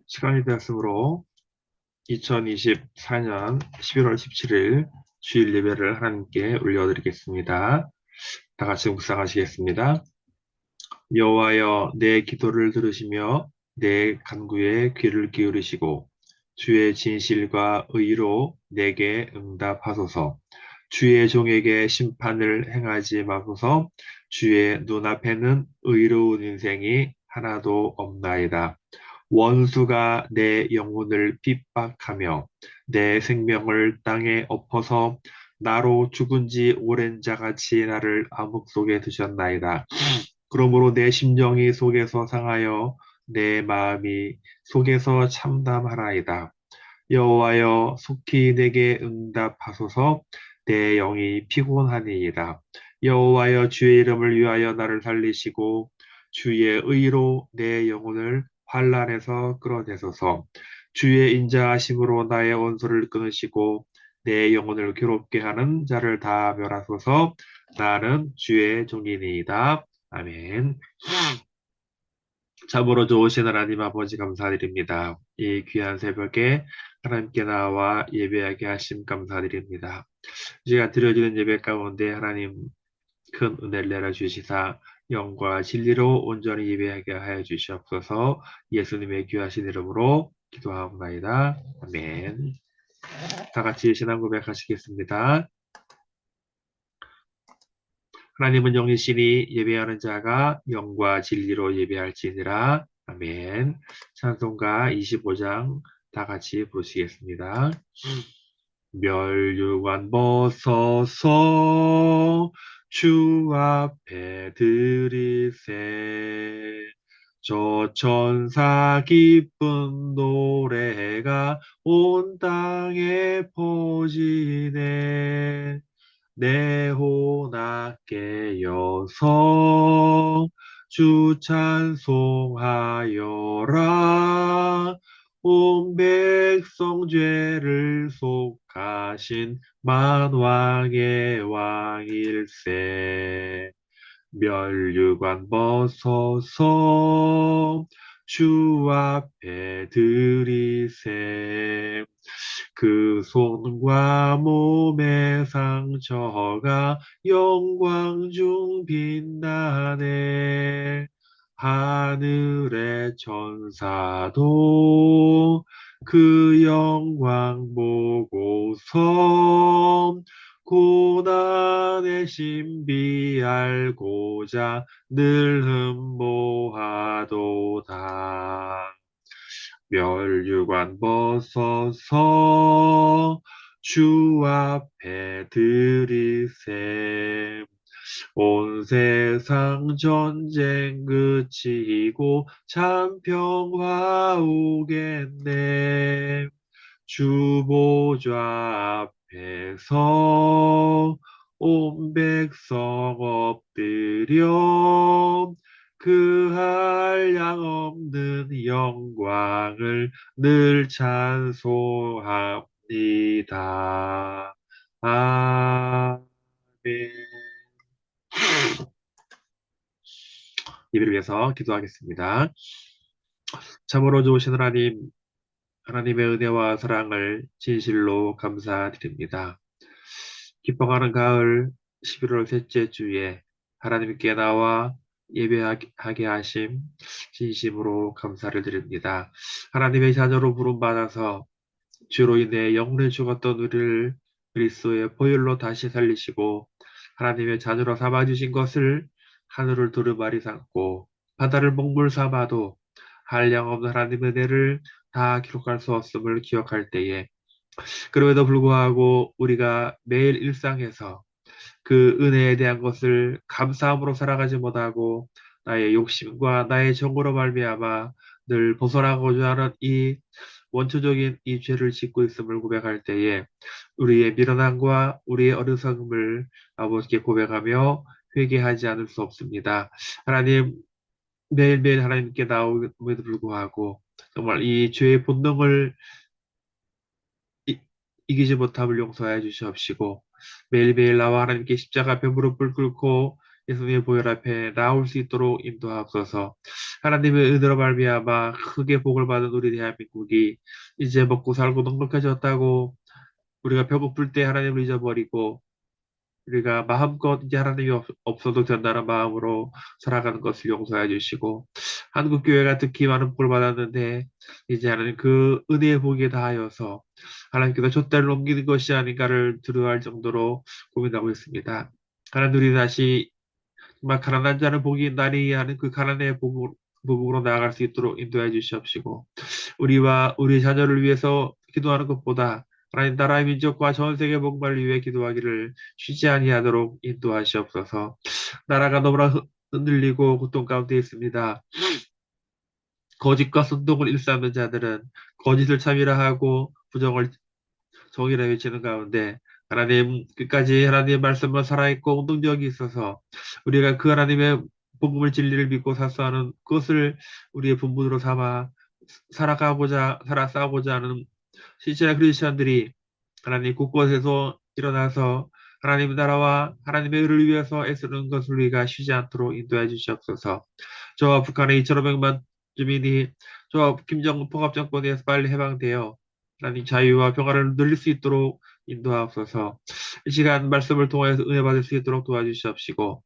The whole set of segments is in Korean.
시간이 되었으므로 2024년 11월 17일 주일 예배를 하나님께 올려드리겠습니다. 다 같이 묵상하시겠습니다. 여호와여 내 기도를 들으시며 내 간구에 귀를 기울이시고 주의 진실과 의로 내게 응답하소서. 주의 종에게 심판을 행하지 마소서. 주의 눈앞에는 의로운 인생이 하나도 없나이다. 원수가 내 영혼을 핍박하며 내 생명을 땅에 엎어서 나로 죽은 지 오랜 자같이 나를 암흑 속에 두셨나이다. 그러므로 내 심정이 속에서 상하여 내 마음이 속에서 참담하나이다. 여호와여 속히 내게 응답하소서. 내 영이 피곤하니이다. 여호와여 주의 이름을 위하여 나를 살리시고 주의 의로 내 영혼을 환란에서 끌어내소서. 주의 인자하심으로 나의 원수를 끊으시고 내 영혼을 괴롭게 하는 자를 다 멸하소서. 나는 주의 종이니이다. 아멘. 참으로 좋으신 하나님 아버지 감사드립니다. 이 귀한 새벽에 하나님께 나와 예배하게 하심 감사드립니다. 이 시간 드려지는 예배 가운데 하나님 큰 은혜를 내려 주시사 영과 진리로 온전히 예배하게 하여 주시옵소서. 예수님의 귀하신 이름으로 기도하옵나이다. 아멘. 다 같이 신앙 고백하시겠습니다. 하나님은 영이시니 예배하는 자가 영과 진리로 예배할지니라. 아멘. 찬송가 25장 다 같이 부르시겠습니다. 멸류관 벗어서 주 앞에 드리세. 저 천사 기쁜 노래가 온 땅에 퍼지네. 내 혼악게 여서 주 찬송하여라. 온 백성 죄를 속하신 만왕의 왕일세. 멸류관 벗어서 주 앞에 드리세. 그 손과 몸의 상처가 영광 중 빛나네. 하늘의 천사도 그 영광 보고서 고난의 신비 알고자 늘 흠모하도다. 멸류관 벗어서 주 앞에 드리세. 온 세상 전쟁 그치고 참 평화 오겠네. 주 보좌 앞에서 온 백성 엎드려 그 한량 없는 영광을 늘 찬송합니다. 아멘. 예배를 위해서 기도하겠습니다. 참으로 좋으신 하나님, 하나님의 은혜와 사랑을 진실로 감사드립니다. 기뻐하는 가을 11월 셋째 주에 하나님께 나와 예배하게 하심 진심으로 감사를 드립니다. 하나님의 자녀로 부름받아서 주로 인해 영혼을 죽었던 우리를 그리스도의 보혈로 다시 살리시고 하나님의 자녀로 삼아주신 것을 하늘을 두루마리 삼고 바다를 먹물 삼아도 한량없는 하나님의 은혜를 다 기록할 수 없음을 기억할 때에 그럼에도 불구하고 우리가 매일 일상에서 그 은혜에 대한 것을 감사함으로 살아가지 못하고 나의 욕심과 나의 정으로 말미암아 늘 벗어나고자 하는 이 원초적인 이 죄를 짓고 있음을 고백할 때에 우리의 미련함과 우리의 어리석음을 아버지께 고백하며 회개하지 않을 수 없습니다. 하나님 매일매일 하나님께 나옴에도 불구하고 정말 이 죄의 본능을 이기지 못함을 용서하여 주시옵시고 매일매일 나와 하나님께 십자가 앞에 무릎을 꿇고 예수님의 보혈 앞에 나올 수 있도록 인도하옵소서. 하나님의 은혜로 말미암아 크게 복을 받은 우리 대한민국이 이제 먹고 살고 넉넉해졌다고 우리가 배고플 때 하나님을 잊어버리고 우리가 마음껏 이제 하나님이 없어도 된다는 마음으로 살아가는 것을 용서해 주시고 한국교회가 특히 많은 복을 받았는데 이제 하나님 그 은혜의 복에 다하여서 하나님께서 촛대를 넘기는 것이 아닌가를 두려워할 정도로 고민하고 있습니다. 하나님 우리 다시 정말 가난한 자는 복이 있나니 하는 그 가난의 복으로 나아갈 수 있도록 인도해 주시옵시고 우리와 우리 자녀를 위해서 기도하는 것보다 하나님 나라의 민족과 전 세계 복만을 위해 기도하기를 쉬지 아니하도록 인도하시옵소서. 나라가 너무나 흔들리고 고통 가운데 있습니다. 거짓과 선동을 일삼는 자들은 거짓을 참이라 하고 부정을 정의라 외치는 가운데 하나님 끝까지 하나님의 말씀만 살아있고 운동력이 있어서 우리가 그 하나님의 복음을 진리를 믿고 사수하는 그것을 우리의 본분으로 삼아 살아 싸우고자 하는 실제나 크리스천들이 하나님 곳곳에서 일어나서 하나님의 나라와 하나님의 의를 위해서 애쓰는 것을 우리가 쉬지 않도록 인도해 주시옵소서. 저와 북한의 2,500만 주민이 저와 김정은 폭압정권에서 빨리 해방되어 하나님 자유와 평화를 누릴 수 있도록 인도하옵소서. 이 시간 말씀을 통해서 은혜 받을 수 있도록 도와주시옵시고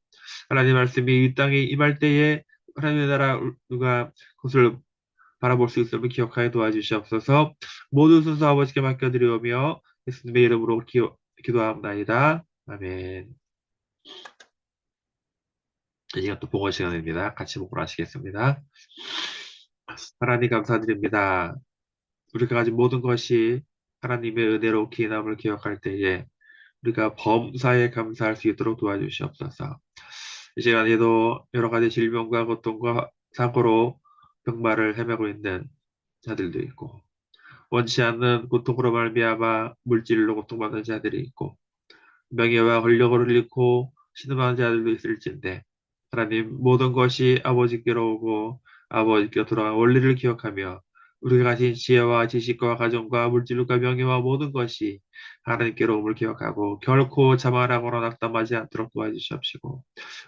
하나님 말씀이 이 땅에 임할 때에 하나님의 나라 누가 그것을 바라볼 수 있음을 기억하여 도와주시옵소서. 모든 순서 아버지께 맡겨드리오며 예수님의 이름으로 기도합니다. 아멘. 이 시간 또 복원 시간입니다. 같이 복원 하시겠습니다. 하나님 감사드립니다. 우리가 가진 모든 것이 하나님의 은혜로 기인함을 기억할 때에 우리가 범사에 감사할 수 있도록 도와주시옵소서. 이 시간에도 여러 가지 질병과 고통과 사고로 병마를 헤매고 있는 자들도 있고 원치 않는 고통으로 말미암아 물질로 고통받는 자들이 있고 명예와 권력을 잃고 신음하는 자들도 있을진데 하나님 모든 것이 아버지께로 오고 아버지께로 돌아간 원리를 기억하며 우리가 가진 지혜와 지식과 가정과 물질과 명예와 모든 것이 하나님께로 om을 기억하고 결코 자만하거나 낙담하지 않도록 도와주시옵시고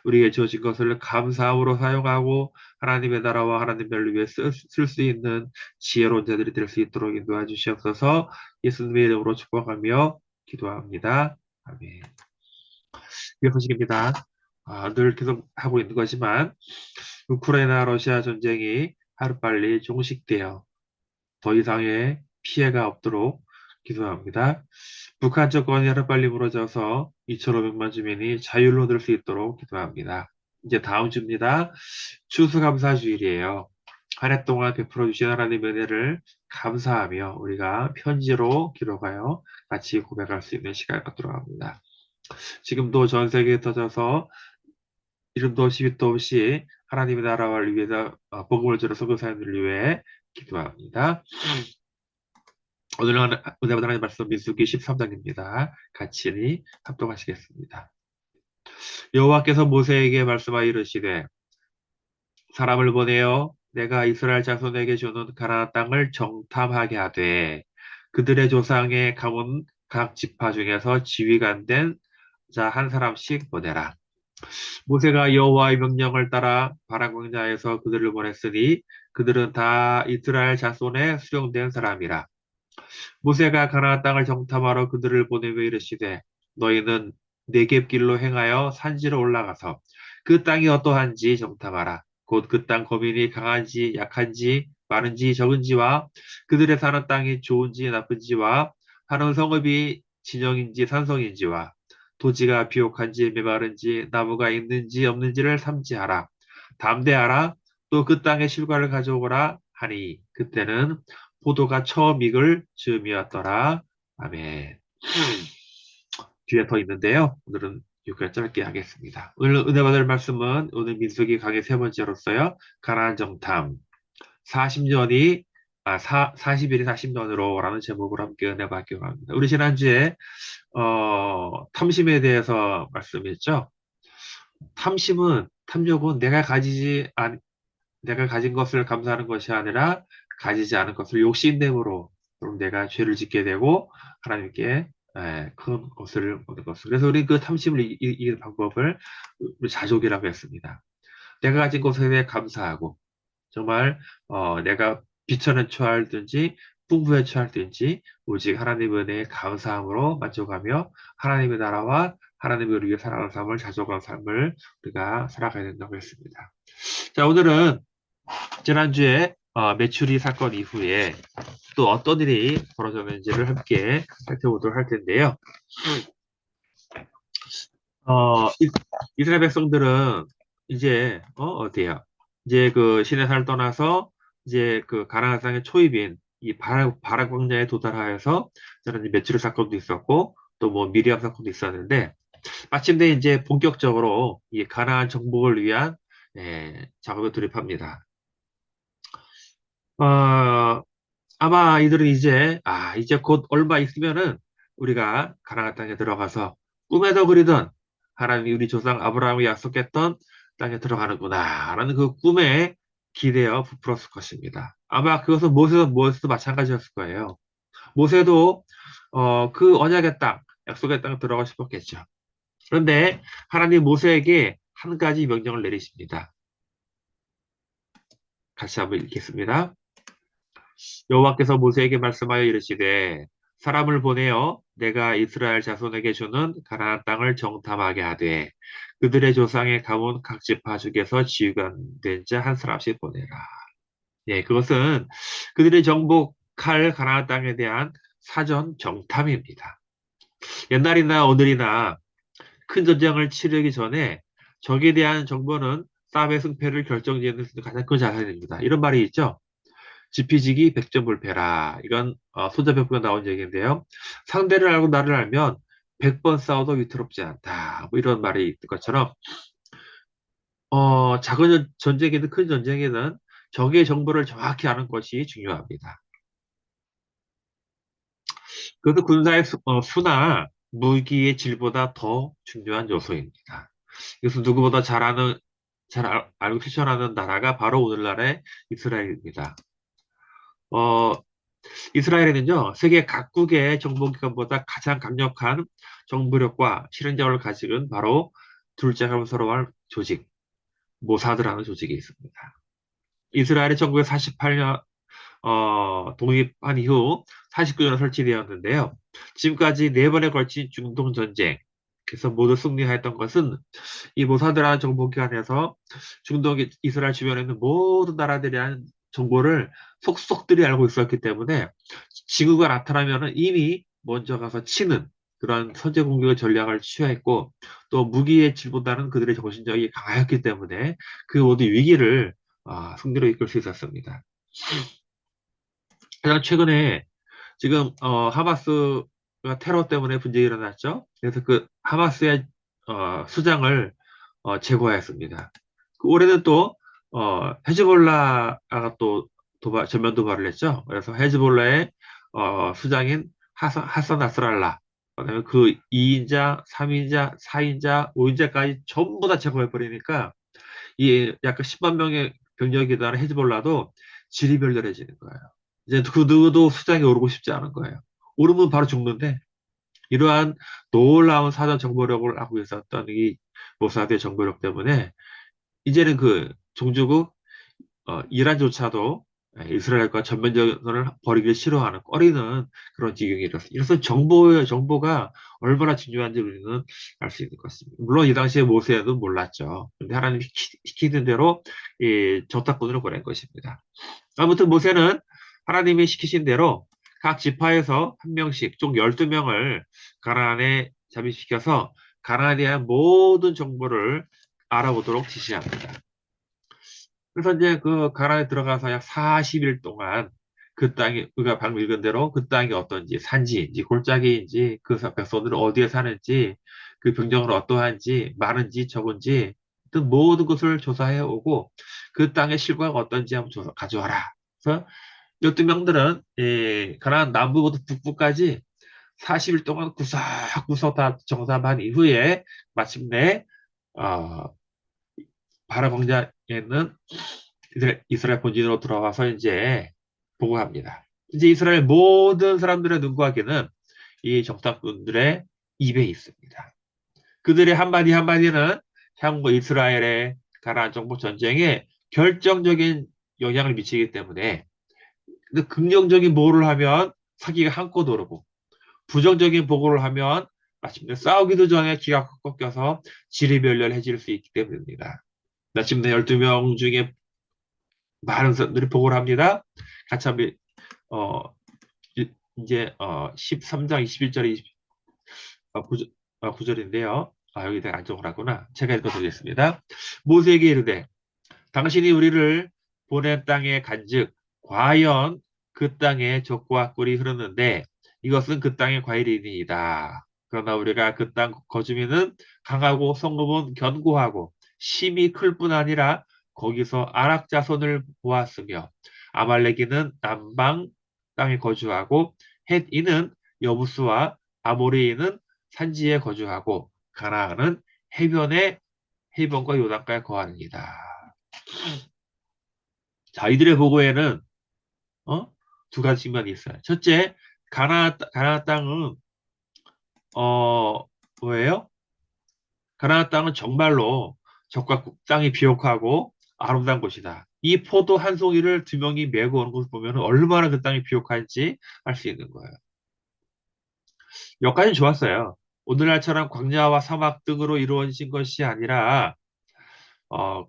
우리의 주어진 것을 감사함으로 사용하고 하나님의 나라와 하나님을 위해 쓸 수 있는 지혜로운 자들이 될 수 있도록 인도해 주시옵소서. 예수님의 이름으로 축복하며 기도합니다. 아멘. 이게 소식입니다. 늘 계속 하고 있는 거지만 우크라이나 러시아 전쟁이 하루빨리 종식되어 더 이상의 피해가 없도록 기도합니다. 북한 정권이 하루빨리 무너져서 2,500만 주민이 자유를 얻을 수 있도록 기도합니다. 이제 다음 주입니다. 추수감사주일이에요. 한 해 동안 베풀어 주신 하나님의 은혜를 감사하며 우리가 편지로 기록하여 같이 고백할 수 있는 시간을 갖도록 합니다. 지금도 전 세계에 터져서 이름도 없이 빛도 없이 하나님의 나라를 위해서 복음을 전하 선교 사역을 위해 기도합니다. 오늘 은혜 받은 하나님 말씀 민수기 13장입니다. 같이 합독하시겠습니다. 여호와께서 모세에게 말씀하여 이르시되 사람을 보내어 내가 이스라엘 자손에게 주는 가나안 땅을 정탐하게 하되 그들의 조상의 가문 각 지파 중에서 지휘관 된 자 한 사람씩 보내라. 모세가 여호와의 명령을 따라 바람 광야에서 그들을 보냈으니 그들은 다 이스라엘 자손에 수령된 사람이라. 모세가 가나안 땅을 정탐하러 그들을 보내며 이르시되 너희는 네겝길로 행하여 산지로 올라가서 그 땅이 어떠한지 정탐하라. 곧 그 땅 거민이 강한지 약한지 많은지 적은지와 그들의 사는 땅이 좋은지 나쁜지와 하는 성읍이 진영인지 산성인지와 토지가 비옥한지 메마른지 나무가 있는지 없는지를 삼지하라. 담대하라. 또 그 땅의 실과를 가져오거라 하니 그때는 포도가 처음 익을 즈음이었더라. 아멘. 뒤에 더 있는데요. 오늘은 여기까지 짧게 하겠습니다. 오늘 은혜 받을 말씀은 오늘 민수기 강의 세 번째로서요. 가나안 정탐 40년이 40일이 40년으로 라는 제목으로 함께 은혜 받기로 합니다. 우리 지난주에 탐심에 대해서 말씀했죠. 탐욕은 내가 가진 것을 감사하는 것이 아니라 가지지 않은 것을 욕심됨으로 그럼 내가 죄를 짓게 되고 하나님께 큰 것을 얻는 것을. 그래서 우리 그 탐심을 이기는 방법을 우리 자족이라고 했습니다. 내가 가진 것에 대해 감사하고 정말 내가 비천에 처할든지 풍부에 처할든지 오직 하나님의 은혜에 감사함으로 만족하며 하나님의 나라와 하나님을 위해 살아가는 삶을 자족하는 삶을 우리가 살아가야 된다고 했습니다. 자, 오늘은 지난주에 메추리 사건 이후에 또 어떤 일이 벌어졌는지를 함께 살펴보도록 할 텐데요. 이스라엘 백성들은 이제 어때요? 이제 그 시내산을 떠나서 이제 그 가나안 땅의 초입인 이 바락 광야에 도달하여서 저는 이제 메추리 사건도 있었고 또 뭐 미리암 사건도 있었는데 마침내 이제 본격적으로 이 가나안 정복을 위한 작업에 돌입합니다. 어, 아마 이들은 이제 곧 얼마 있으면은 우리가 가나안 땅에 들어가서 꿈에도 그리던 하나님이 우리 조상 아브라함이 약속했던 땅에 들어가는구나 라는 그 꿈에 기대어 부풀었을 것입니다. 아마 그것은 모세도 마찬가지였을 거예요. 모세도 그 언약의 땅, 약속의 땅에 들어가고 싶었겠죠. 그런데 하나님 모세에게 한 가지 명령을 내리십니다. 같이 한번 읽겠습니다. 여호와께서 모세에게 말씀하여 이르시되 사람을 보내어 내가 이스라엘 자손에게 주는 가나안 땅을 정탐하게 하되 그들의 조상의 가문 각 지파 중에서 지휘관된 자 한 사람씩 보내라. 예, 그것은 그들의 정복할 가나안 땅에 대한 사전 정탐입니다. 옛날이나 오늘이나 큰 전쟁을 치르기 전에 적에 대한 정보는 싸움의 승패를 결정짓는 가장 큰 자산입니다. 이런 말이 있죠. 지피지기 백전불패라. 이건 손자병부가 나온 얘기인데요. 상대를 알고 나를 알면 100번 싸워도 위태롭지 않다. 뭐 이런 말이 있는 것처럼 작은 전쟁이든 큰 전쟁이든 적의 정보를 정확히 아는 것이 중요합니다. 그래서 군사의 수나 무기의 질보다 더 중요한 요소입니다. 그래서 누구보다 알고 실천하는 나라가 바로 오늘날의 이스라엘입니다. 어, 이스라엘에는요, 세계 각국의 정보기관보다 가장 강력한 정보력과 실행력을 가지고 바로 둘째 감서로할 조직, 모사드라는 조직이 있습니다. 이스라엘이 1948년 독립한 이후 49년에 설치되었는데요. 지금까지 네 번에 걸친 중동 전쟁, 그래서 모두 승리하였던 것은 이 모사드라는 정보기관에서 중동 이스라엘 주변에 있는 모든 나라들에 대한 정보를 속속들이 알고 있었기 때문에 징후가 나타나면 이미 먼저 가서 치는 그런 선제 공격의 전략을 취하했고 또 무기의 질보다는 그들의 정신력이 강하였기 때문에 그 모든 위기를 승리로 이끌 수 있었습니다. 가장 최근에 지금 하마스가 테러 때문에 분쟁이 일어났죠. 그래서 그 하마스의 수장을 제거했습니다. 그 올해는 또 헤즈볼라가 또 전면 도발을 했죠. 그래서 헤즈볼라의 수장인 하산 나스랄라, 그다음에 그 2인자, 3인자, 4인자, 5인자까지 전부 다 제거해버리니까 이 약간 10만 명의 병력이 달한 헤즈볼라도 지리멸렬해지는 거예요. 이제 그 누구도 수장에 오르고 싶지 않은 거예요. 오르면 바로 죽는데 이러한 놀라운 사전 정보력을 하고 있었던 이 모사드의 정보력 때문에 이제는 그 종주국 이란조차도 이스라엘과 전면전을 벌이기를 싫어하는 꺼리는 그런 지경이 이렇습니다. 이래서 정보가 얼마나 중요한지 우리는 알 수 있는 것 같습니다. 물론 이 당시에 모세는 몰랐죠. 근데 하나님이 시키는 대로 이 저탁권으로 보낸 것입니다. 아무튼 모세는 하나님이 시키신 대로 각 지파에서 한 명씩 총 12명을 가나안에 잠입시켜서 가나안에 대한 모든 정보를 알아보도록 지시합니다. 그래서 이제 그 가나안에 들어가서 약 40일 동안 그 땅이, 우리가 방금 읽은 대로 그 땅이 어떤지, 산지인지, 골짜기인지, 그 백성들은 어디에 사는지, 그 병정은 어떠한지, 많은지, 적은지, 등 모든 것을 조사해 오고, 그 땅의 실과가 어떤지 한번 가져와라. 그래서 12명들은, 가나안 남부부터 북부까지 40일 동안 구석구석 다 정탐한 이후에 마침내, 어, 바라 광야에 있는 이스라엘 본진으로 들어와서 이제 보고합니다. 이제 이스라엘 모든 사람들의 눈과 귀는 이 정탐꾼들의 입에 있습니다. 그들의 한마디 한마디는 향후 이스라엘의 가나안 정복 전쟁에 결정적인 영향을 미치기 때문에 긍정적인 보호를 하면 사기가 한껏 오르고 부정적인 보고를 하면 마침내 싸우기도 전에 기가 꺾여서 지리멸렬해질 수 있기 때문입니다. 마침내 12명 중에 많은 사람들이 보고를 합니다. 같이 한번 어, 이제 13장 21절 9절, 9절인데요. 여기 내가 안쪽을 하구나. 제가 읽어드리겠습니다. 모세에게 이르되 당신이 우리를 보낸 땅에 간즉 과연 그 땅에 적과 꿀이 흐르는데 이것은 그 땅의 과일이니이다. 그러나 우리가 그 땅 거주민은 강하고 성읍은 견고하고 심이 클 뿐 아니라 거기서 아낙 자손을 보았으며 아말렉이는 남방 땅에 거주하고 헷이는 여부스와 아모리인은 산지에 거주하고 가나안은 해변과 요단가에 거하느니라. 자, 이들의 보고에는 어? 두 가지 측면이 있어요. 첫째, 가나안 땅은 뭐예요? 가나안 땅은 정말로 적과 땅이 비옥하고 아름다운 곳이다. 이 포도 한 송이를 두 명이 메고 오는 것을 보면 얼마나 그 땅이 비옥한지 알 수 있는 거예요. 여기까지는 좋았어요. 오늘날처럼 광야와 사막 등으로 이루어진 것이 아니라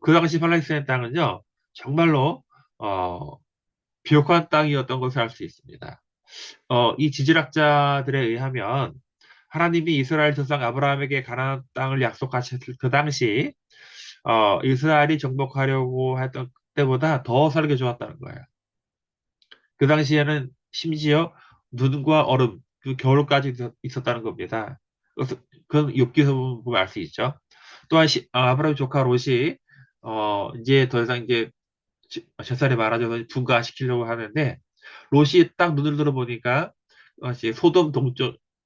그 당시 팔레스타인 땅은요 정말로 어, 비옥한 땅이었던 것을 알 수 있습니다. 이 지질학자들에 의하면 하나님이 이스라엘 조상 아브라함에게 가나안 땅을 약속하셨을 그 당시 이스라엘이 정복하려고 했던 때보다 더 살기 좋았다는 거예요. 그 당시에는 심지어 눈과 얼음, 그 겨울까지 있었다는 겁니다. 그래서 그건 욥기서 보면 알 수 있죠. 또한 아브라함 조카 롯이 이제 더 이상 이제 젖살이 많아져서 분가시키려고 하는데 롯이 딱 눈을 들어보니까 이제 소돔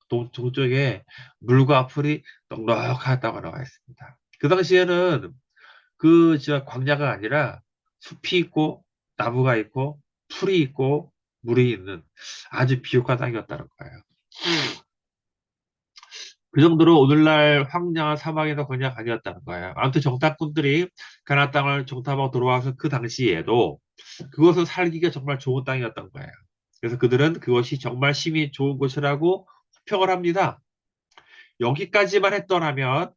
동쪽에 물과 풀이 넉넉하다고 나와 있습니다. 그 당시에는 그 지역 광야가 아니라 숲이 있고 나무가 있고 풀이 있고 물이 있는 아주 비옥한 땅이었다는 거예요. 그 정도로 오늘날 황량한 사막에서 그냥 아니었다는 거예요. 아무튼 정탐꾼들이 가나안 땅을 정탐하고 돌아와서 그 당시에도 그것은 살기가 정말 좋은 땅이었던 거예요. 그래서 그들은 그것이 정말 심히 좋은 곳이라고 호평을 합니다. 여기까지만 했더라면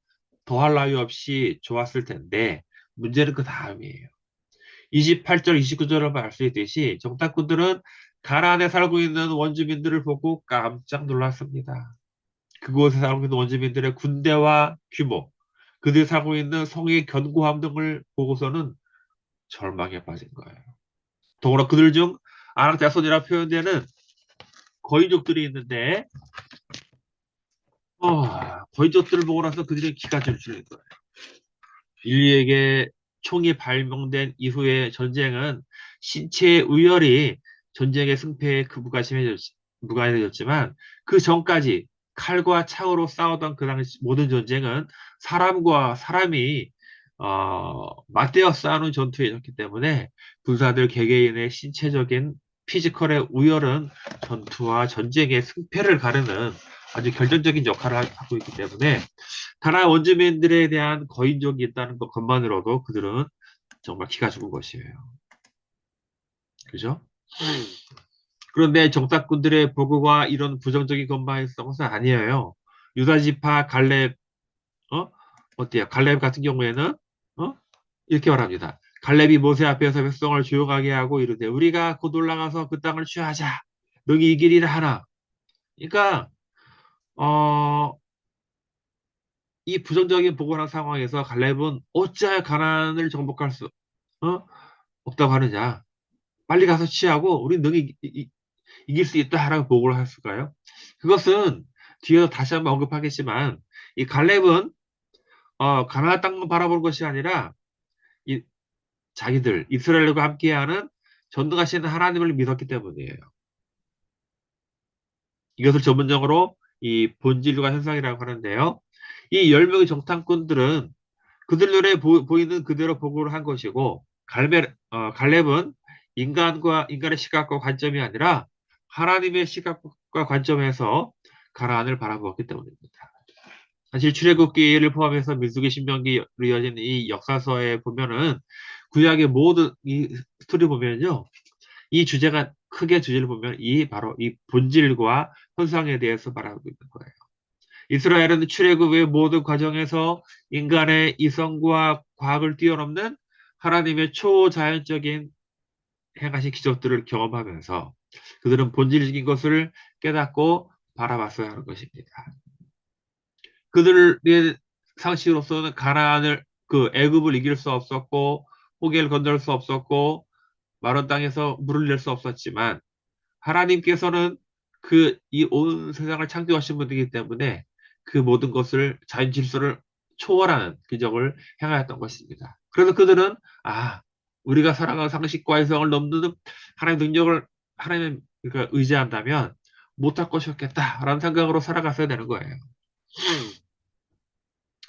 더할 나위 없이 좋았을 텐데 문제는 그 다음이에요. 28절, 29절을 알 수 있듯이 정탐꾼들은 가나안에 살고 있는 원주민들을 보고 깜짝 놀랐습니다. 그곳에 살고 있는 원주민들의 군대와 규모, 그들이 살고 있는 성의 견고함 등을 보고서는 절망에 빠진 거예요. 더구나 그들 중 아낙자손이라 표현되는 거인족들이 있는데 거인족들을 보고 나서 그들의 기가 줄줄 거예요. 인류에게 총이 발명된 이후의 전쟁은 신체의 우열이 전쟁의 승패에 그 무관해졌지만 그 전까지 칼과 창으로 싸우던 그 당시 모든 전쟁은 사람과 사람이 맞대어 싸우는 전투였기 때문에 군사들 개개인의 신체적인 피지컬의 우열은 전투와 전쟁의 승패를 가르는 아주 결정적인 역할을 하고 있기 때문에 가나안 원주민들에 대한 거인족이 있다는 것만으로도 그들은 정말 기가 죽은 것이에요. 그죠? 그런데 정탐꾼들의 보고가 이런 부정적인 것만 있었던 것은 아니에요. 유다지파 갈렙, 어때요? 갈렙 같은 경우에는, 어? 이렇게 말합니다. 갈렙이 모세 앞에서 백성을 조용하게 하고 이르되 우리가 곧 올라가서 그 땅을 취하자. 너희 이길이라 하나. 그러니까 이 부정적인 보고나 상황에서 갈렙은 어찌하여 가나안을 정복할 수 어? 없다고 하느냐. 빨리 가서 취하고 우리 능히 이길 수 있다라고 보고를 했을까요? 그것은 뒤에서 다시 한번 언급하겠지만 이 갈렙은 가나안 땅만 바라볼 것이 아니라 이 자기들 이스라엘과 함께하는 전능하신 하나님을 믿었기 때문이에요. 이것을 전문적으로 이 본질과 현상이라고 하는데요. 이 10명의 정탐꾼들은 그들 눈에 보이는 그대로 보고를 한 것이고 갈렙은 인간의 시각과 관점이 아니라 하나님의 시각과 관점에서 가나안을 바라보았기 때문입니다. 사실 출애굽기를 포함해서 민수기, 신명기로 이어진 이 역사서에 보면은 구약의 모든 이 스토리 보면요, 이 주제가 크게 주제를 보면 이 바로 이 본질과 현상에 대해서 말하고 있는 거예요. 이스라엘은 출애굽의 모든 과정에서 인간의 이성과 과학을 뛰어넘는 하나님의 초자연적인 행하신 기적들을 경험하면서 그들은 본질적인 것을 깨닫고 바라봤어야 하는 것입니다. 그들의 상식으로서는 가나안을 그 애굽을 이길 수 없었고 호계를 건널 수 없었고 마른 땅에서 물을 낼 수 없었지만 하나님께서는 그 이 온 세상을 창조하신 분이기 때문에 그 모든 것을 자연 질서를 초월하는 기적을 행하였던 것입니다. 그래서 그들은 우리가 살아가는 상식과 이성을 넘는 하나님의 능력을 하나님 그러니까 의지한다면 못할 것이 없겠다라는 생각으로 살아갔어야 되는 거예요.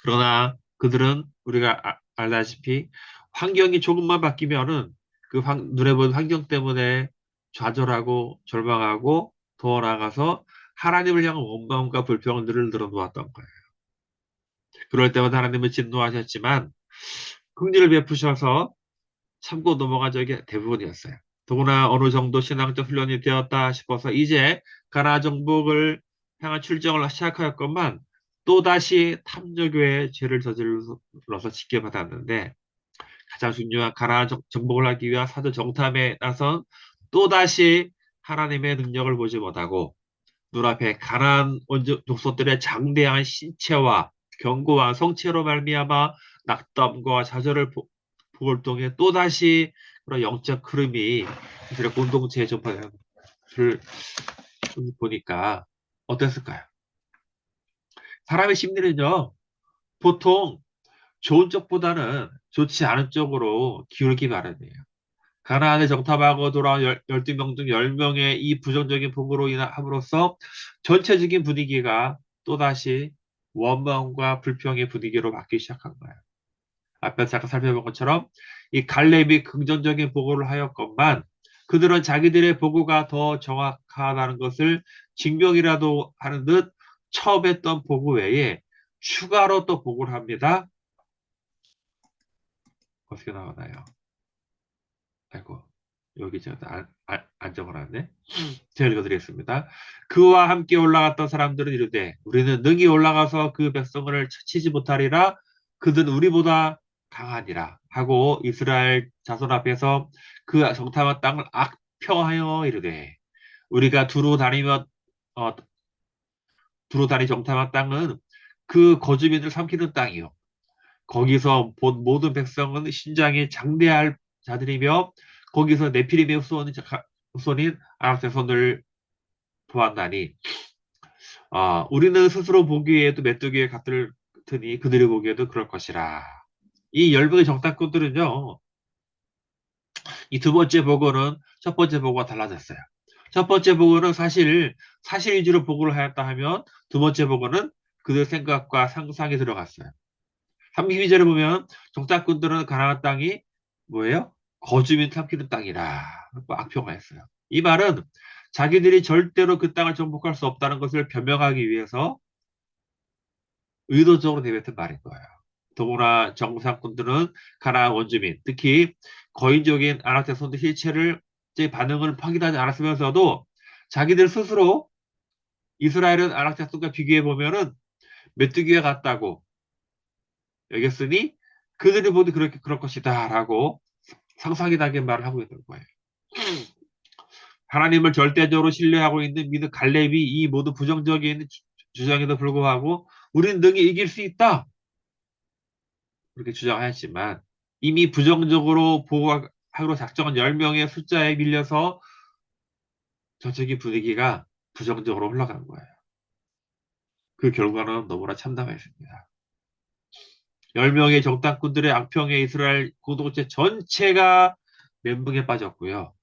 그러나 그들은 우리가 알다시피 환경이 조금만 바뀌면은 그 눈에 보이는 환경 때문에 좌절하고 절망하고 더 나아가서 하나님을 향한 원망과 불평을 늘 늘어놓았던 거예요. 그럴 때마다 하나님은 진노하셨지만 긍휼을 베푸셔서 참고 넘어간 적이 대부분이었어요. 더구나 어느 정도 신앙적 훈련이 되었다 싶어서 이제 가나안 정복을 향한 출정을 시작하였건만 또다시 탐욕의 죄를 저질러서 지켜받았는데 가장 중요한 가나안 정복을 하기 위한 사도 정탐에 나선 또다시 하나님의 능력을 보지 못하고 눈앞에 가나안 원족 족속들의 장대한 신체와 견고한 성체로 말미암아 낙담과 좌절을 보걸 통해 또다시 그런 영적 흐름이 이스라엘 공동체에 전파되는 것을 보니까 어땠을까요? 사람의 심리는요, 보통 좋은 쪽보다는 좋지 않은 쪽으로 기울기 마련이에요. 가나안에 정탐하고 돌아온 12명 중 10명의 이 부정적인 보고로 인함으로써 전체적인 분위기가 또다시 원망과 불평의 분위기로 바뀌기 시작한 거예요. 앞에서 잠깐 살펴본 것처럼 이 갈렙이 긍정적인 보고를 하였건만 그들은 자기들의 보고가 더 정확하다는 것을 증명이라도 하는 듯 처음 했던 보고 외에 추가로 또 보고를 합니다. 어떻게 나오나요? 아이고, 여기 제가 안 적어놨네. 제가 읽어드리겠습니다. 그와 함께 올라갔던 사람들은 이르되 우리는 능히 올라가서 그 백성을 치지 못하리라. 그들은 우리보다 강하니라 하고 이스라엘 자손 앞에서 그 정탐한 땅을 악평하여 이르되 우리가 어, 두루 다니 정탐한 땅은 그 거주민을 삼키는 땅이요 거기서 본 모든 백성은 신장이 장대할 자들이며 거기서 네피림의 후손인 아낙 자손을 보았나니 우리는 스스로 보기에도 메뚜기에 같으니 그들이 보기에도 그럴 것이라. 이 열명의 정탐꾼들은요. 이 두 번째 보고는 첫 번째 보고가 달라졌어요. 첫 번째 보고는 사실 위주로 보고를 하였다 하면 두 번째 보고는 그들 생각과 상상이 들어갔어요. 32절에 보면 정탐꾼들은 가나안 땅이 뭐예요? 거주민 삼키는 땅이라 악평화했어요. 이 말은 자기들이 절대로 그 땅을 정복할 수 없다는 것을 변명하기 위해서 의도적으로 내뱉은 말인 거예요. 더구나 정탐꾼들은 가나안 원주민, 특히 거인적인 아낙 자손의 실체를 제 반응을 확인하지 않았으면서도 자기들 스스로 이스라엘은 아낙 자손과 비교해 보면은 메뚜기와 같다고 여겼으니 그들이 보도 그렇게 그럴 것이다라고 상상이 나게 말을 하고 있는 거예요. 하나님을 절대적으로 신뢰하고 있는 믿음 갈렙이 이 모두 부정적인 주장에도 불구하고 우리는 능히 이길 수 있다. 그렇게 주장하였지만 이미 부정적으로 보호하기로 작정한 10명의 숫자에 밀려서 전체적인 분위기가 부정적으로 흘러간 거예요. 그 결과는 너무나 참담했습니다. 10명의 정탐꾼들의 악평에 이스라엘 공동체 전체가 멘붕에 빠졌고요.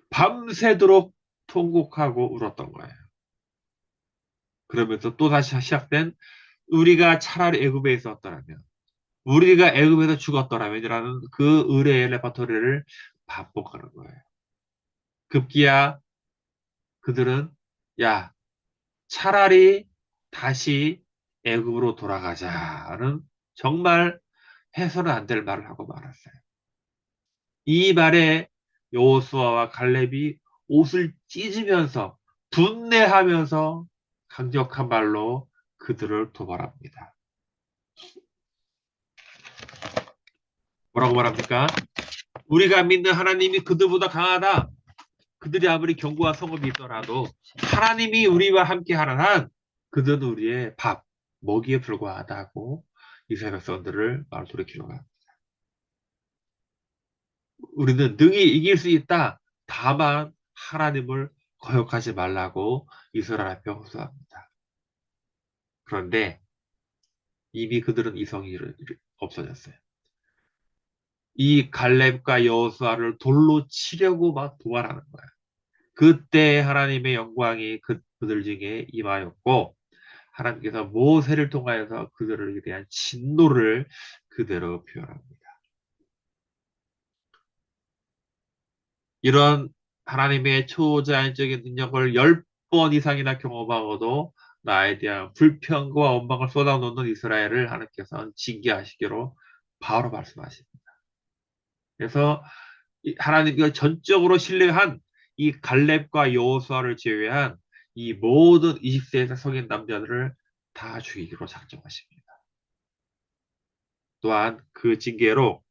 밤새도록 통곡하고 울었던 거예요. 그러면서 또다시 시작된 우리가 차라리 애굽에 있었더라면 우리가 애굽에서 죽었더라면이라는 그 의뢰의 레퍼토리를 반복하는 거예요. 급기야 그들은 야 차라리 다시 애굽으로 돌아가자는 정말 해서는 안 될 말을 하고 말았어요. 이 말에 여호수아와 갈렙이 옷을 찢으면서 분내하면서 강력한 말로 그들을 도발합니다. 뭐라고 말합니까? 우리가 믿는 하나님이 그들보다 강하다. 그들이 아무리 견고한 성읍이 있더라도 하나님이 우리와 함께 하는 한 그들은 우리의 밥, 먹이에 불과하다고 이스라엘 백성들을 말을 돌이키려고 합니다. 우리는 능히 이길 수 있다. 다만 하나님을 거역하지 말라고 이스라엘 앞에 호소합니다. 그런데 이미 그들은 이성이 없어졌어요. 이 갈렙과 여호수아를 돌로 치려고 막 도발하는 거야. 그때 하나님의 영광이 그들 중에 임하였고 하나님께서 모세를 통하여서 그들을 대한 진노를 그대로 표현합니다. 이런 하나님의 초자연적인 능력을 10번 이상이나 경험하고도 나에 대한 불평과 원망을 쏟아놓는 이스라엘을 하나님께서는 징계하시기로 바로 말씀하십니다. 그래서 하나님께서 전적으로 신뢰한 이 갈렙과 여호수아를 제외한 이 모든 20세에서 성인 남자들을 다 죽이기로 작정하십니다. 또한 그 징계로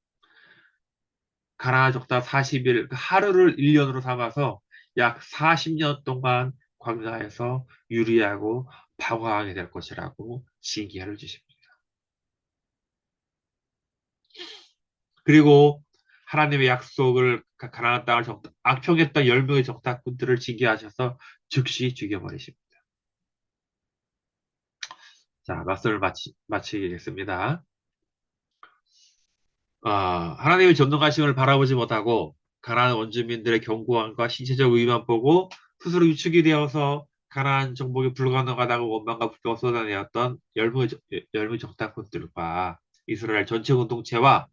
가나안 적다 40일 하루를 1년으로 삼아서 약 40년 동안 광야에서 유리하고 방황하게 될 것이라고 징계를 주십니다. 그리고 하나님의 약속을 가나안 땅을 악평했던 10명의 적다꾼들을 징계하셔서 즉시 죽여버리십니다. 자, 말씀을 마치겠습니다. 하나님의 전능하심을 바라보지 못하고 가나안 원주민들의 견고함과 신체적 의만 보고 스스로 위축이 되어서 가나안 정복이 불가능하다고 원망과 불평을 쏟아내었던 열무 적다꾼들과 이스라엘 전체 공동체와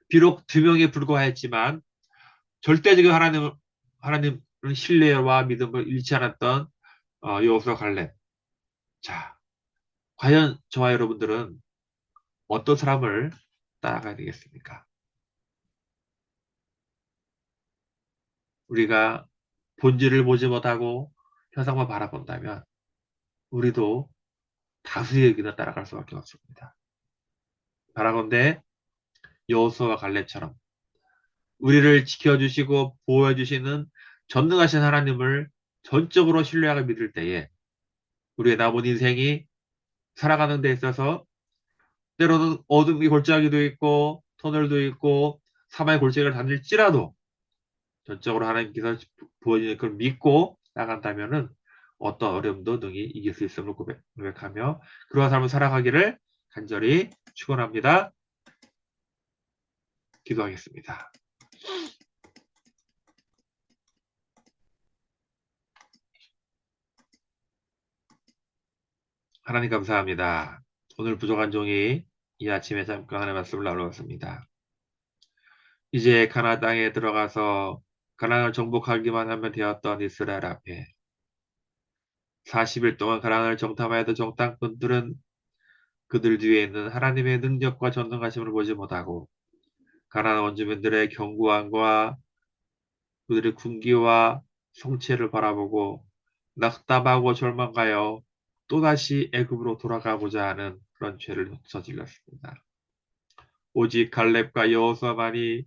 비록 2명에 불과했지만 절대적인 하나님을 신뢰와 믿음을 잃지 않았던 여호수아 갈렙. 자, 과연 저와 여러분들은 어떤 사람을 따라가야 되겠습니까? 우리가 본질을 보지 못하고 현상만 바라본다면 우리도 다수의 의견을 따라갈 수밖에 없습니다. 바라건대 여호수아와 갈렙처럼 우리를 지켜주시고 보호해주시는 전능하신 하나님을 전적으로 신뢰하고 믿을 때에 우리의 남은 인생이 살아가는 데 있어서 때로는 어둠이 골짜기도 있고 터널도 있고 사마의 골짜기를 다닐지라도 전적으로 하나님께서 부어지는 걸 믿고 나간다면은 어떤 어려움도 능히 이길 수 있음을 고백하며 그러한 삶을 살아가기를 간절히 축원합니다. 기도하겠습니다. 하나님 감사합니다. 오늘 부족한 종이 이 아침에 잠깐 하나님의 말씀을 나누었습니다. 이제 가나안 땅에 들어가서 가나안을 정복하기만 하면 되었던 이스라엘 앞에 40일 동안 가나안을 정탐하였던 정탐꾼들은 그들 뒤에 있는 하나님의 능력과 전능하심을 보지 못하고 가나안 원주민들의 견고함과 그들의 군기와 성체를 바라보고 낙담하고 절망하여 또다시 애굽으로 돌아가고자 하는 그런 죄를 저질렀습니다. 오직 갈렙과 여호수아만이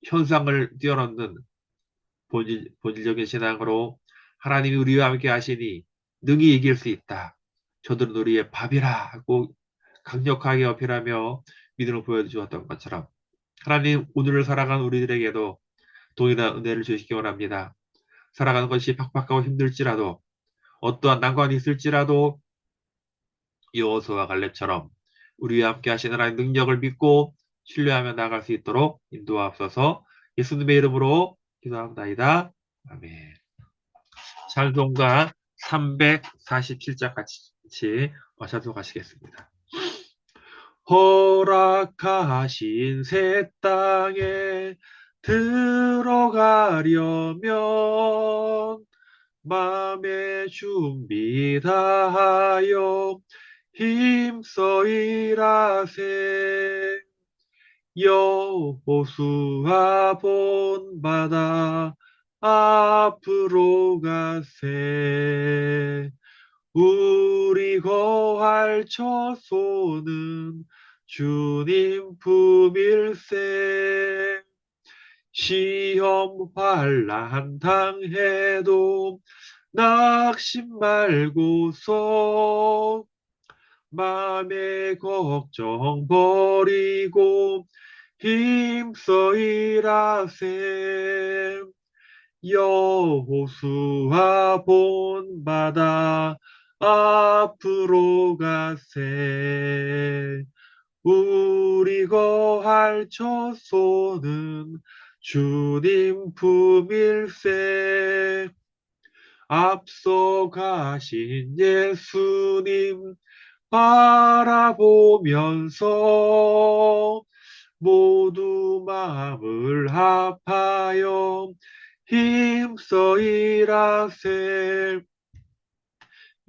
현상을 뛰어넘는 본질적인 신앙으로 하나님이 우리와 함께 하시니 능히 이길 수 있다. 저들은 우리의 밥이라 하고 강력하게 어필하며 믿음을 보여주었던 것처럼 하나님 오늘을 살아간 우리들에게도 동일한 은혜를 주시기 원합니다. 살아가는 것이 팍팍하고 힘들지라도 어떠한 난관이 있을지라도 여호수아와 갈렙처럼 우리와 함께 하시는 하나님 능력을 믿고 신뢰하며 나아갈 수 있도록 인도하옵소서. 예수님의 이름으로 기도합니다. 아멘. 찬송가 347장 같이 마셔도가시겠습니다. 허락하신 새 땅에 들어가려면 맘의 준비 다하여 힘써 일하세. 여호수아 본받아 앞으로 가세. 우리 거할 처소는 주님 품일세. 시험 환난 당해도 낙심 말고서 맘의 걱정 버리고 힘써 일하세. 여호수아 본받아 앞으로 가세. 우리 거할 처소는 주님 품일세. 앞서 가신 예수님 바라보면서 모두 마음을 합하여 힘써 일하세.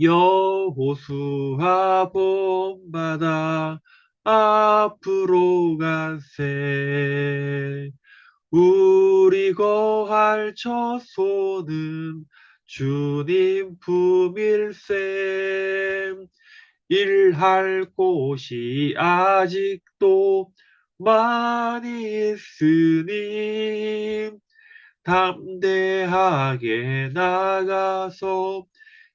여호수아 본받아 앞으로 가세. 우리 거할 처소는 주님 품일세. 일할 곳이 아직도 많이 있으니 담대하게 나가서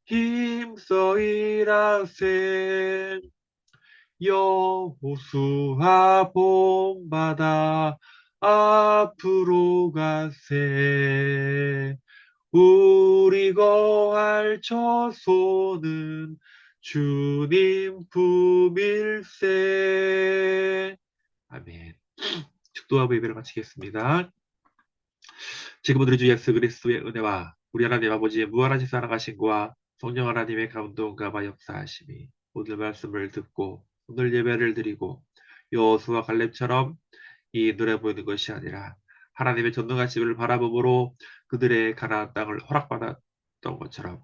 힘써 일하세. 여호수아 본받아 앞으로 가세. 우리 거할 처소는 주님 품일세. 아멘. 축도하고 예배를 마치겠습니다. 지금은 우리 주 예수 그리스도의 은혜와 우리 하나님 아버지의 무한하신 사랑하심과 성령 하나님의 감동과 역사하심이 오늘 말씀을 듣고 오늘 예배를 드리고 여호수아 갈렙처럼 이 눈에 보이는 것이 아니라 하나님의 전능하심을 바라봄으로 그들의 가나안 땅을 허락받았던 것처럼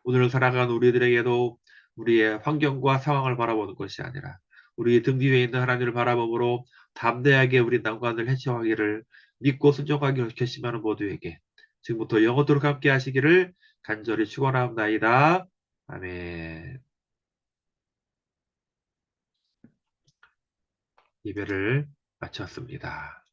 오늘 살아가는 우리들에게도 우리의 환경과 상황을 바라보는 것이 아니라 우리 등 뒤에 있는 하나님을 바라봄으로 담대하게 우리 난관을 헤쳐가기를 믿고 순종하기 결심하는 모두에게 지금부터 영원토록 함께 하시기를 간절히 축원합니다. 아멘. 예배를 마쳤습니다.